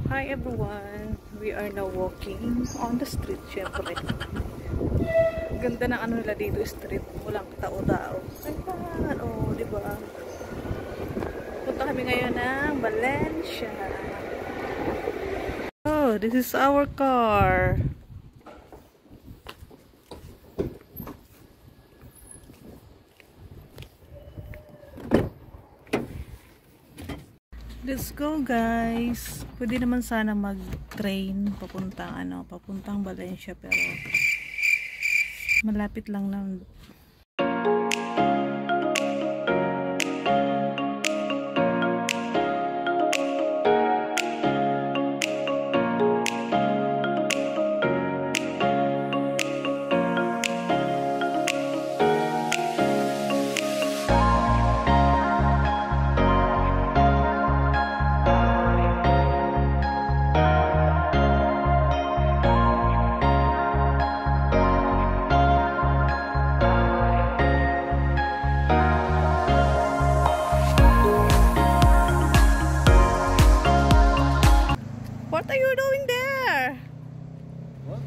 Hi everyone! We are now walking on the street, syempre. Ganda ng ano nila dito, street. Walang tao-tao. Ayan, oh, diba? Punta kami ngayon ng Valencia. Oh, this is our car. Let's go guys. Pwede naman sana mag-train papuntang Valencia, pero malapit lang ng What are you doing there? What?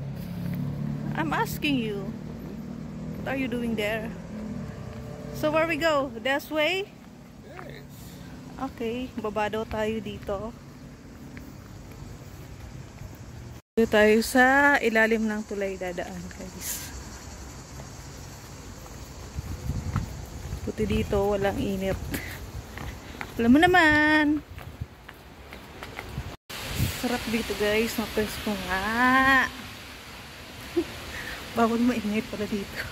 I'm asking you. What are you doing there? So where we go? This way? Yes. Okay, baba daw tayo dito. Dito tayo sa ilalim ng tulay dadaan, guys. Buti dito, walang init. Alam mo naman. Sarap dito guys, mapresko nga. Bawal maingay pala dito.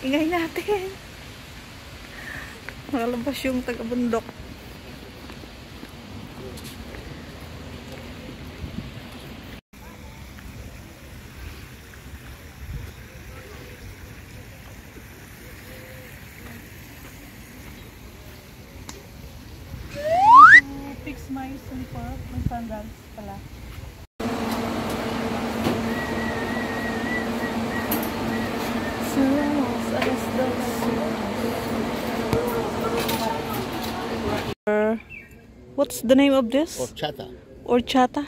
Ingay natin. Makalabas yung taga-bundok. Fix my slipper, my sandals pala. What's the name of this? Horchata. Horchata.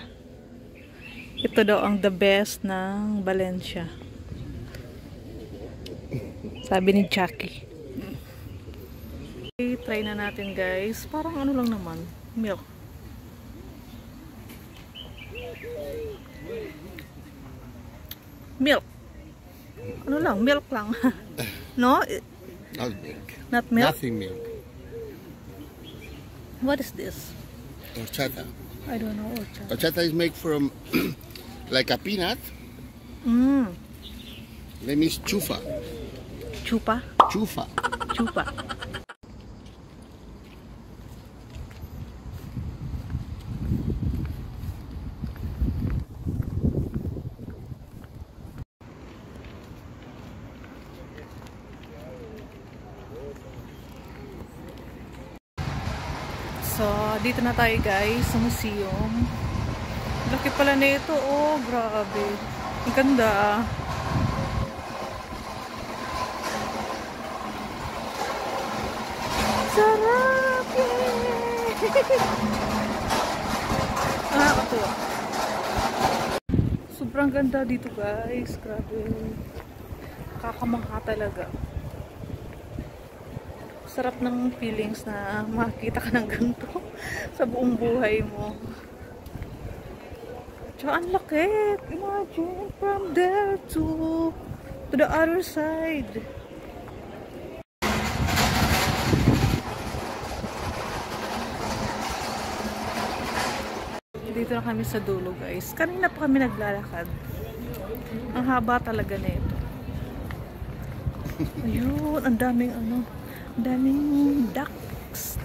Ito daw ang the best ng Valencia. Sabi ni Jackie. Okay, try na natin guys. Parang ano lang naman. Milk. Milk. Ano lang? Milk lang. No? Not milk. Not milk? Nothing milk. What is this? Horchata. I don't know. Horchata. Horchata is made from like a peanut. Mm. Name is chufa. Chupa? Chufa. Chupa. So, dito na tayo guys sa museum. Laki pala nito. Oh, grabe. Ang ganda. Sarap! Yay! Nakakatuwa. Sobrang ganda dito guys. Grabe. Kakamangha talaga. Sarap ng feelings na makikita ka ng ganito sa buong buhay mo. Tsaka ang laki. Imagine from there to the other side. Dito na kami sa dulo guys. Kanina pa kami naglalakad. Ang haba talaga na ito. Ayun, ang daming ano. Daming ducks.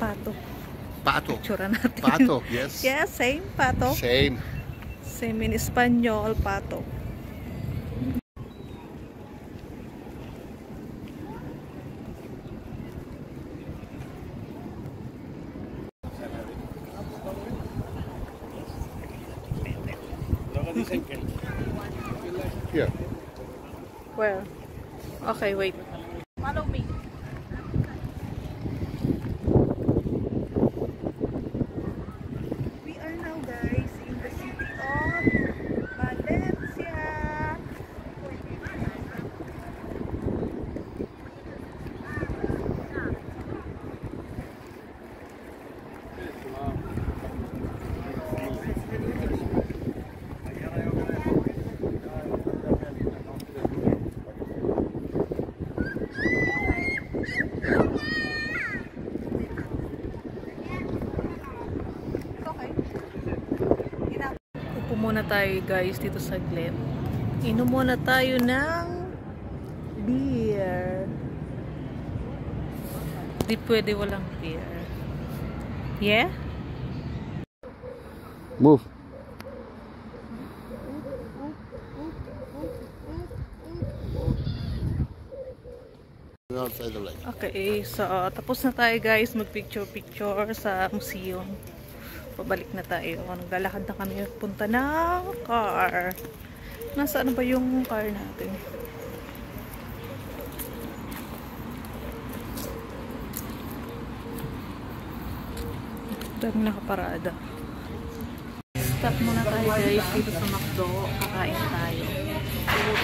Pato. Pato. Picture natin. Pato, yes. Yeah, same pato. Same. Same in Espanyol, pato. Here. Where? Okay, wait. Follow me. We are now guys in muna tayo guys dito sa Glen. Inom muna tayo ng beer. Di pwede walang beer. Yeah? Move. Outside the lake. Okay, so tapos na tayo guys mag-picture sa museum. Pabalik na tayo. Naglalakad na kami punta ng car. Nasaan ba yung car natin? Dami nakaparada. Stop muna tayo guys dito sa McDo. Kakain tayo.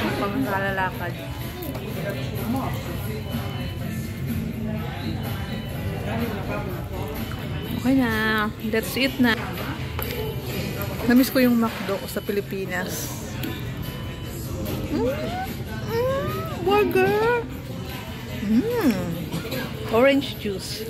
Yung pang lalakad. Okay na. That's it na. Namiss ko yung McDo sa Pilipinas. Burger! Orange juice.